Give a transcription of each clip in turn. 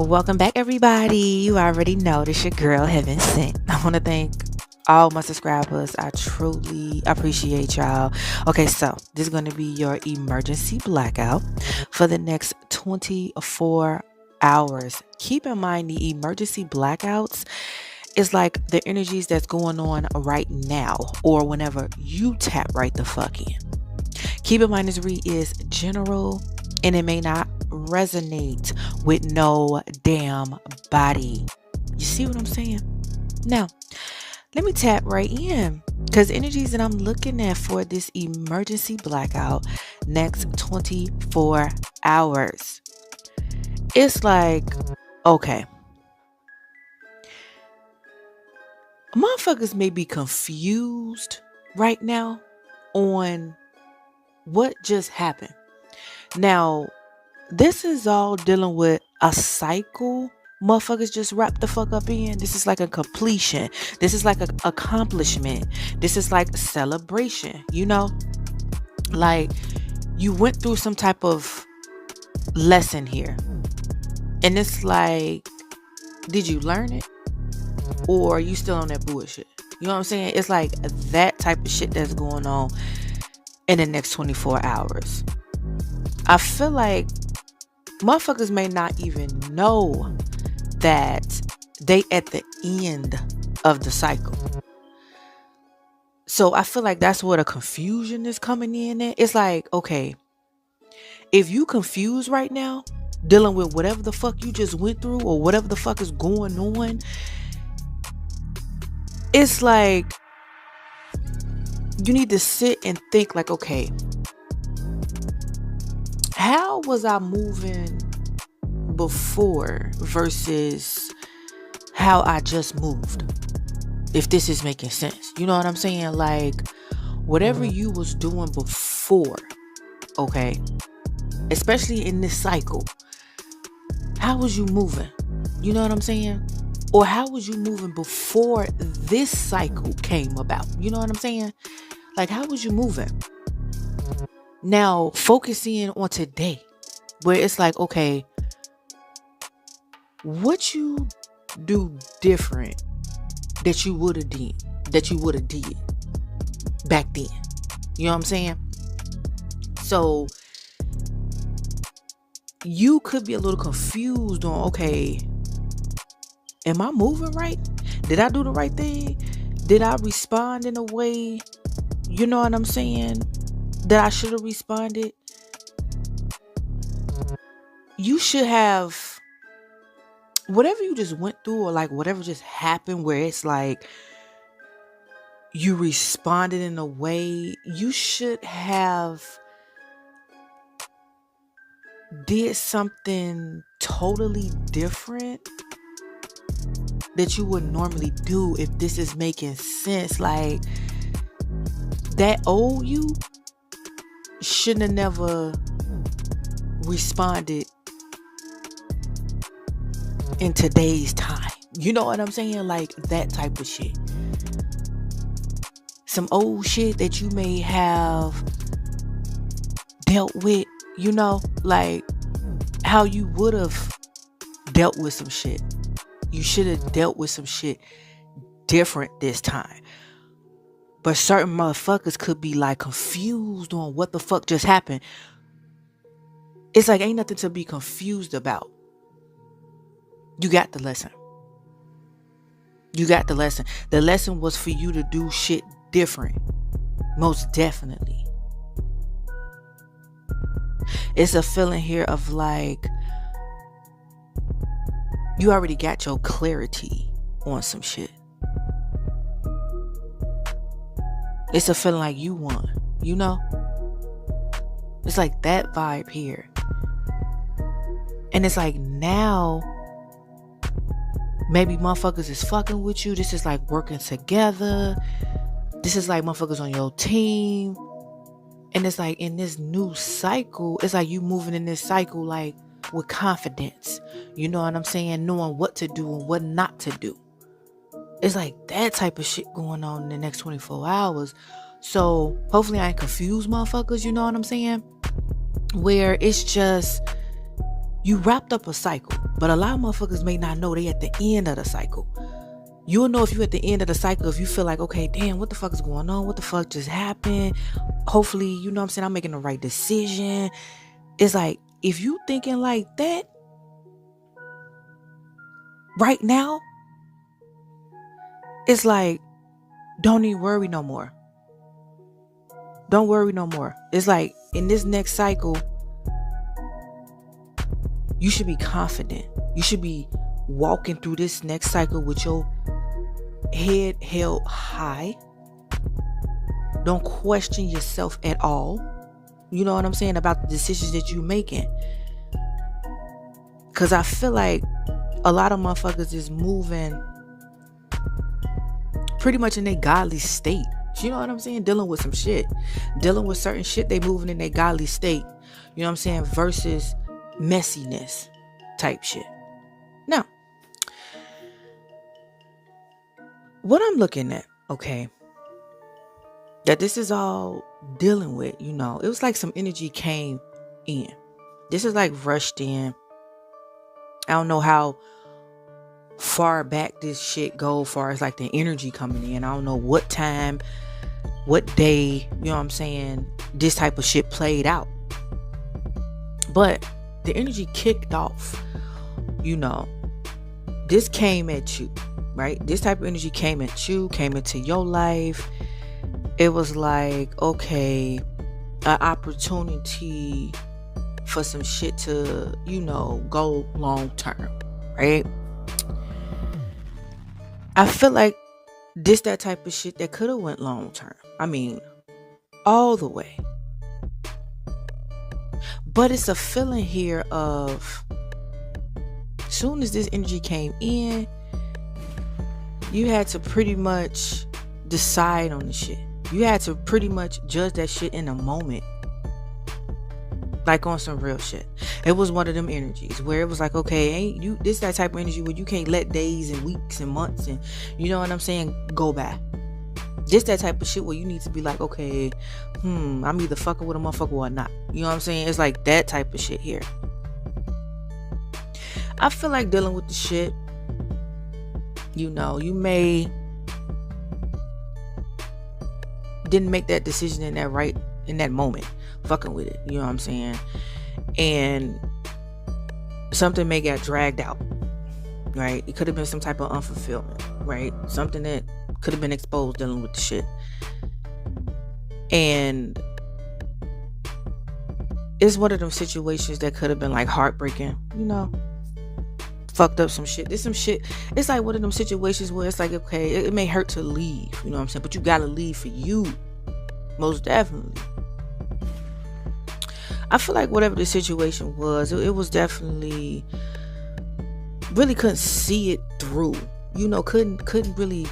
Welcome back, everybody. You already know this your girl Heaven Sent. I want to thank all my subscribers. I truly appreciate y'all. Okay, so this is going to be your emergency blackout for the next 24 hours. Keep in mind the emergency blackouts is like the energies that's going on right now or whenever you tap right the fuck in. Keep in mind this read is general and it may not resonate with no damn body. You see what I'm saying? Now, let me tap right in because energies that I'm looking at for this emergency blackout next 24 hours. It's like, okay, motherfuckers may be confused right now on what just happened. Now, this is all dealing with a cycle. Motherfuckers just wrap the fuck up in. This is like a completion. This is like an accomplishment. This is like celebration, Like you went through some type of lesson here. And it's like, did you learn it? Or are you still on that bullshit? You know what I'm saying? It's like that type of shit that's going on in the next 24 hours. I feel like motherfuckers may not even know that they at the end of the cycle. So I feel like that's where the confusion is coming in at. It's like, okay, if you confused right now, dealing with whatever the fuck you just went through or whatever the fuck is going on, it's like you need to sit and think like, okay, how was I moving before versus how I just moved? If this is making sense. You know what I'm saying? Like, whatever you was doing before, okay, especially in this cycle, how was you moving? You know what I'm saying? Or how was you moving before this cycle came about? You know what I'm saying? Like, how was you moving? Now, focusing on today, where it's like, okay, what you do different that you would have did back then. You know what I'm saying? So you could be a little confused on, okay, am I moving right? Did I do the right thing? Did I respond in a way, you know what I'm saying, that I should have responded? You should have, whatever you just went through or like whatever just happened where it's like you responded in a way, you should have did something totally different that you would normally do, if this is making sense. Like, that old you shouldn't have never responded in today's time. You know what I'm saying? Like that type of shit. Some old shit that you may have dealt with, like how you would have dealt with some shit. You should have dealt with some shit different this time. But certain motherfuckers could be like confused on what the fuck just happened. It's like ain't nothing to be confused about. You got the lesson. You got the lesson. The lesson was for you to do shit different. Most definitely. It's a feeling here of like, you already got your clarity on some shit. It's a feeling like you won, It's like that vibe here. And it's like now, maybe motherfuckers is fucking with you. This is like working together. This is like motherfuckers on your team. And it's like in this new cycle, it's like you moving in this cycle like with confidence. You know what I'm saying? Knowing what to do and what not to do. It's like that type of shit going on in the next 24 hours. So hopefully I ain't confuse motherfuckers, you know what I'm saying? Where it's just, You wrapped up a cycle, but a lot of motherfuckers may not know they at the end of the cycle. You'll know if you at the end of the cycle, if you feel like, okay, damn, what the fuck is going on? What the fuck just happened? Hopefully, you know what I'm saying, I'm making the right decision. It's like, if you thinking like that right now, it's like, don't even worry no more. Don't worry no more. It's like, in this next cycle, you should be confident. You should be walking through this next cycle with your head held high. Don't question yourself at all. You know what I'm saying? About the decisions that you're making. Because I feel like a lot of motherfuckers is moving pretty much in their godly state. You know what I'm saying? Dealing with some shit. Dealing with certain shit, they moving in their godly state. You know what I'm saying? Versus messiness type shit. Now, what I'm looking at, okay, that this is all dealing with, you know, it was like some energy came in. This is like rushed in. I don't know how far back this shit go, far as like the energy coming in. I don't know what time, what day, you know what I'm saying, this type of shit played out. But the energy kicked off, you know. This came at you, right? This type of energy came at you, came into your life. It was like, okay, an opportunity for some shit to, you know, go long term, right? I feel like this that type of shit that could have went long term. I mean, all the way. But it's a feeling here of, soon as this energy came in, you had to pretty much decide on the shit. You had to pretty much judge that shit in a moment. Like on some real shit. It was one of them energies where it was like, okay, ain't you, this that type of energy where you can't let days and weeks and months and, you know what I'm saying, go by. This that type of shit where you need to be like, okay, I'm either fucking with a motherfucker or not. You know what I'm saying? It's like that type of shit here. I feel like dealing with the shit, you know, you may didn't make that decision in that moment, fucking with it, you know what I'm saying? And something may get dragged out, right? It could have been some type of unfulfillment, right? Something that could have been exposed dealing with the shit. And it's one of them situations that could have been like heartbreaking, you know, fucked up some shit. There's some shit. It's like one of them situations where it's like, okay, it may hurt to leave, you know what I'm saying? But you gotta leave for you. Most definitely. I feel like whatever the situation was, it was definitely, really couldn't see it through. You know, couldn't really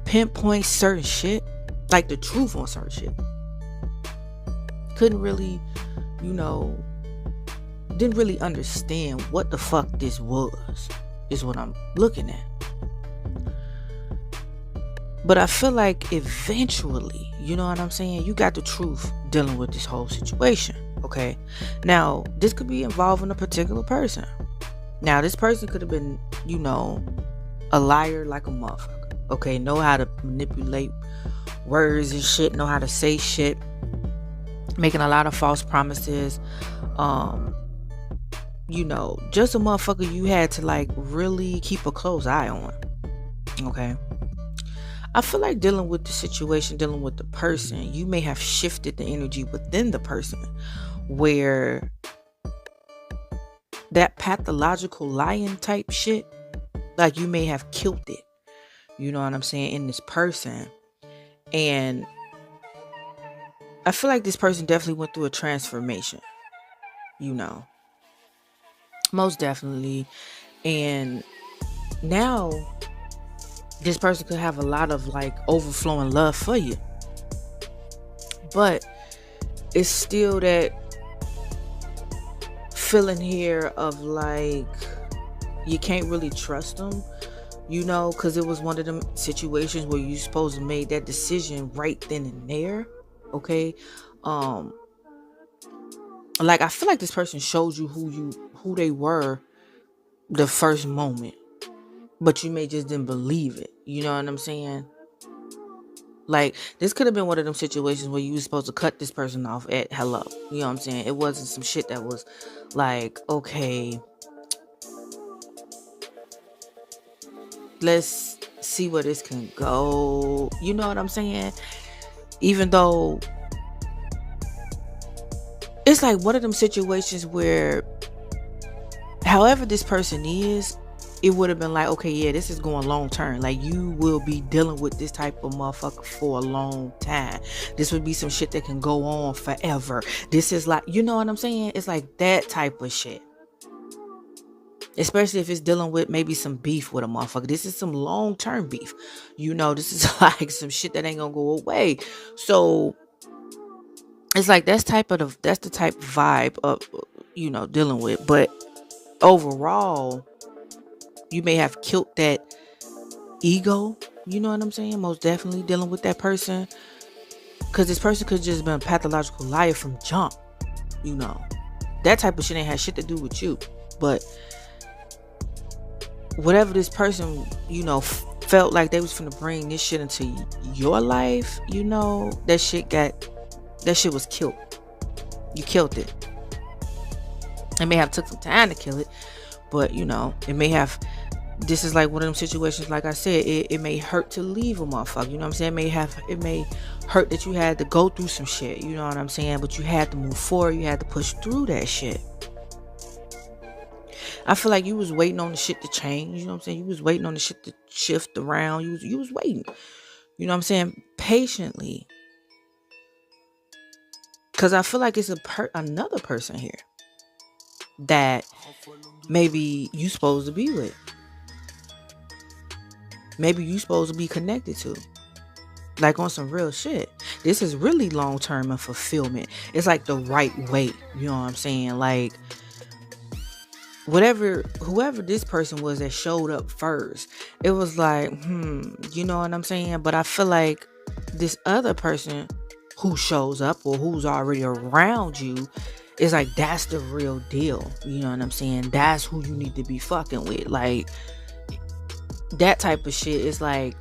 pinpoint certain shit, like the truth on certain shit. Couldn't really, you know, didn't really understand what the fuck this was, is what I'm looking at. But I feel like eventually, you know what I'm saying, you got the truth dealing with this whole situation, okay? Now, this could be involving a particular person. Now, this person could have been, you know, a liar like a motherfucker, okay? Know how to manipulate words and shit, know how to say shit, making a lot of false promises. You know, just a motherfucker you had to like really keep a close eye on, okay? I feel like dealing with the situation, dealing with the person, you may have shifted the energy within the person where that pathological lying type shit, like you may have killed it, you know what I'm saying, in this person. And I feel like this person definitely went through a transformation, you know, most definitely. And now this person could have a lot of like overflowing love for you, but it's still that feeling here of like you can't really trust them, you know, because it was one of them situations where you supposed to make that decision right then and there, okay? Like I feel like this person showed you who who they were the first moment, but you may just didn't believe it. You know what I'm saying? Like, this could have been one of them situations where you was supposed to cut this person off at hello. You know what I'm saying? It wasn't some shit that was like, okay, let's see where this can go. You know what I'm saying? Even though it's like one of them situations where, however this person is, it would have been like, okay, yeah, this is going long term. Like, you will be dealing with this type of motherfucker for a long time. This would be some shit that can go on forever. This is like, you know what I'm saying? It's like that type of shit. Especially if it's dealing with maybe some beef with a motherfucker. This is some long term beef. You know, this is like some shit that ain't gonna go away. So it's like that's the type of vibe of, you know, dealing with. But overall, you may have killed that ego. You know what I'm saying? Most definitely dealing with that person, because this person could just been a pathological liar from jump. You know, that type of shit ain't had shit to do with you. But whatever this person, you know, felt like they was finna bring this shit into your life, you know, that shit was killed. You killed it. It may have took some time to kill it, but you know, this is like one of them situations, like I said, it may hurt to leave a motherfucker. You know what I'm saying? It may hurt that you had to go through some shit. You know what I'm saying? But you had to move forward. You had to push through that shit. I feel like you was waiting on the shit to change. You know what I'm saying? You was waiting on the shit to shift around. You was waiting. You know what I'm saying? Patiently. Because I feel like it's another person here that maybe you supposed to be with. Maybe you supposed to be connected to. Like on some real shit. This is really long term and fulfillment. It's like the right way. You know what I'm saying? Like, whoever this person was that showed up first, it was like, you know what I'm saying? But I feel like this other person who shows up or who's already around you is like, that's the real deal. You know what I'm saying? That's who you need to be fucking with. Like, that type of shit is like,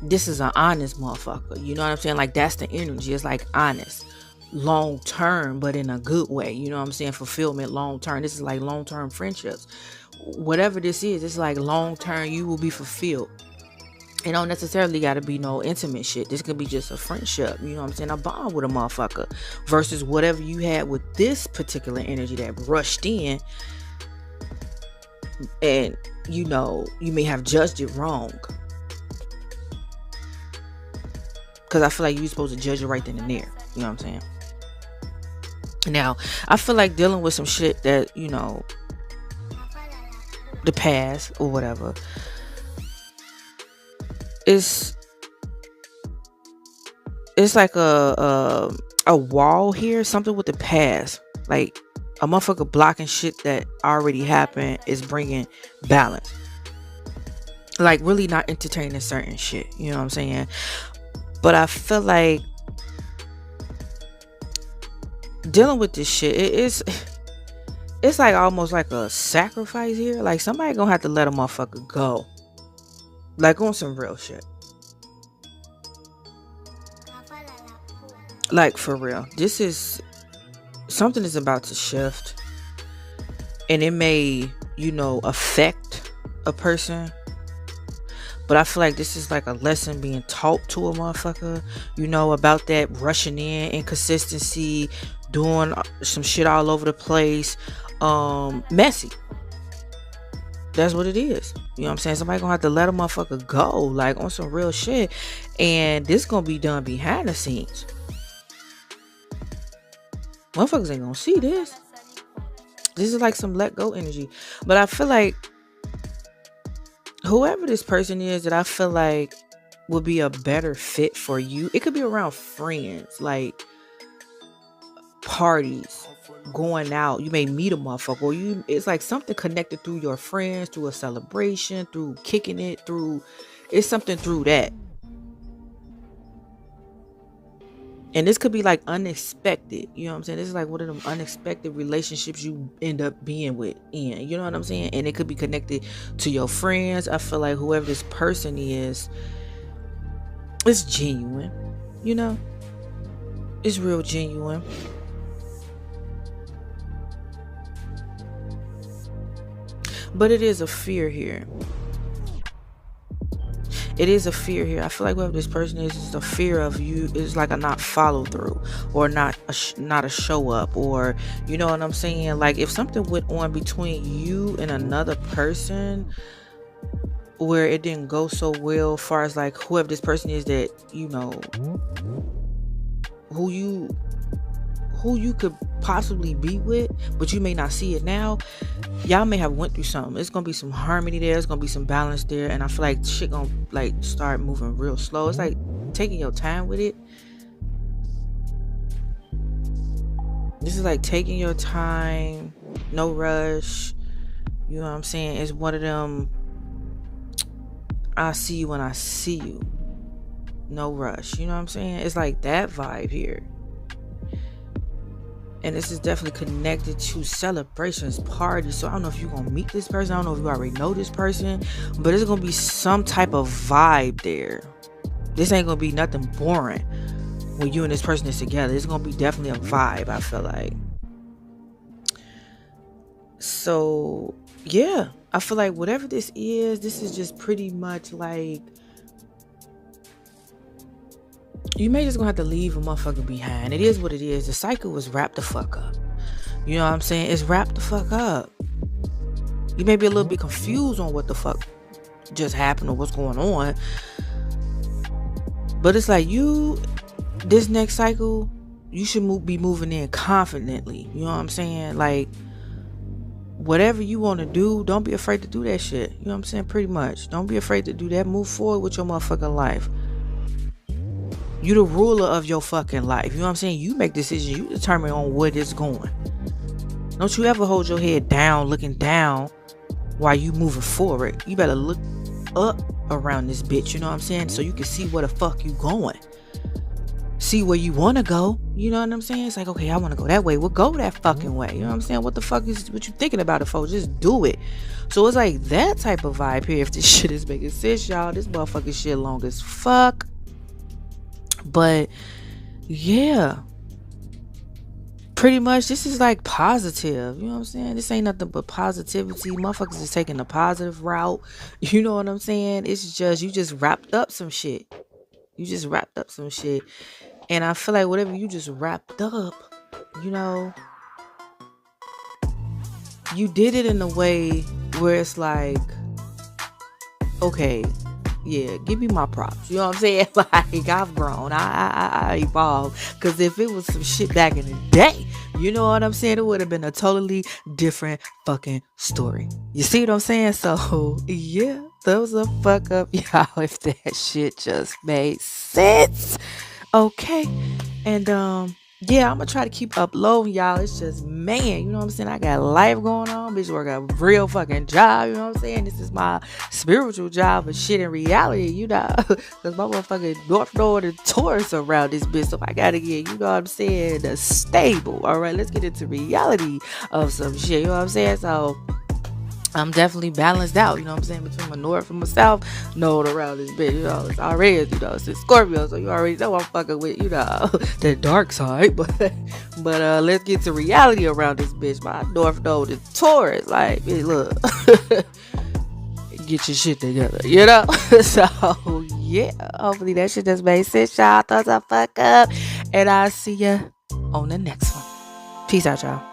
this is an honest motherfucker. You know what I'm saying? Like, that's the energy. It's like honest, long term, but in a good way. You know what I'm saying? Fulfillment, long term. This is like long term friendships. Whatever this is, it's like long term. You will be fulfilled. It don't necessarily got to be no intimate shit. This could be just a friendship. You know what I'm saying? A bond with a motherfucker versus whatever you had with this particular energy that rushed in, and you know, you may have judged it wrong. Because I feel like you're supposed to judge it right then and there. You know what I'm saying? Now, I feel like dealing with some shit that, you know, the past or whatever, it's like a wall here, something with the past. Like, a motherfucker blocking shit that already happened is bringing balance. Like, really not entertaining certain shit. You know what I'm saying? But I feel like dealing with this shit, it's like almost like a sacrifice here. Like, somebody gonna have to let a motherfucker go. Like, on some real shit. Like, for real. This is something is about to shift. And it may, you know, affect a person. But I feel like this is like a lesson being taught to a motherfucker, you know, about that rushing in, inconsistency, doing some shit all over the place, messy. That's what it is. You know what I'm saying? Somebody gonna have to let a motherfucker go, like on some real shit. And this gonna be done behind the scenes. Motherfuckers ain't gonna see this. This is like some let go energy. But I feel like whoever this person is that I feel like will be a better fit for you, it could be around friends, like parties, going out. You may meet a motherfucker, or it's like something connected through your friends, through a celebration, through kicking it, it's something through that. And this could be like unexpected. You know what I'm saying? This is like one of them unexpected relationships you end up being with in. You know what I'm saying? And it could be connected to your friends. I feel like whoever this person is, it's genuine. You know? It's real genuine. But it is a fear here. It is a fear here. I feel like whoever this person is a fear of you. Is like a not follow through, or not a show up, or you know what I'm saying. Like if something went on between you and another person where it didn't go so well, as far as like whoever this person is that you know, who you could possibly be with, but you may not see it now. Y'all may have went through something. It's gonna be some harmony there. It's gonna be some balance there, and I feel like shit gonna like start moving real slow. It's like taking your time with it. This is like taking your time, no rush. You know what I'm saying? It's one of them. I see you when I see you. No rush. You know what I'm saying? It's like that vibe here. And this is definitely connected to celebrations, parties. So I don't know if you're going to meet this person. I don't know if you already know this person. But it's going to be some type of vibe there. This ain't going to be nothing boring when you and this person is together. It's going to be definitely a vibe, I feel like. So, yeah. I feel like whatever this is just pretty much like... You may just gonna have to leave a motherfucker behind. It is what it is. The cycle was wrapped the fuck up. You know what I'm saying? It's wrapped the fuck up. You may be a little bit confused on what the fuck just happened or what's going on. But it's like this next cycle, you should be moving in confidently. You know what I'm saying? Like, whatever you want to do, don't be afraid to do that shit. You know what I'm saying? Pretty much. Don't be afraid to do that. Move forward with your motherfucking life. You the ruler of your fucking life. You know what I'm saying? You make decisions. You determine on where it's going. Don't you ever hold your head down, looking down while you moving forward. You better look up around this bitch. You know what I'm saying? So you can see where the fuck you going. See where you want to go. You know what I'm saying? It's like, okay, I want to go that way. Well, go that fucking way. You know what I'm saying? What the fuck is what you thinking about it for? Just do it. So it's like that type of vibe here. If this shit is making sense, y'all, this motherfucking shit long as fuck. But yeah, pretty much this is like positive. You know what I'm saying? This ain't nothing but positivity. Motherfuckers is taking the positive route. You know what I'm saying? It's just, you just wrapped up some shit. You just wrapped up some shit. And I feel like whatever you just wrapped up, you know, you did it in a way where it's like, okay, yeah, give me my props. You know what I'm saying? Like, I've grown. I evolved. Because if it was some shit back in the day, you know what I'm saying? It would have been a totally different fucking story. You see what I'm saying? So, yeah, thumbs the fuck up, y'all, if that shit just made sense. Okay. And, yeah, I'm gonna try to keep uploading, y'all. It's just, man, you know what I'm saying? I got life going on. Bitch, work a real fucking job, you know what I'm saying? This is my spiritual job, but shit in reality, you know, because my motherfucking North Node and Taurus around this bitch, so I gotta get, you know what I'm saying, the stable. All right, let's get into reality of some shit, you know what I'm saying? So I'm definitely balanced out, you know what I'm saying, between my north and my south node around this bitch, you know, it's already, you know, it's a Scorpio, so you already know I'm fucking with, you know, the dark side, but let's get to reality around this bitch. My north node is Taurus, like, bitch, look, get your shit together, you know, so, yeah, hopefully that shit just made sense, y'all. Thumbs up, fuck up, and I'll see ya on the next one. Peace out, y'all.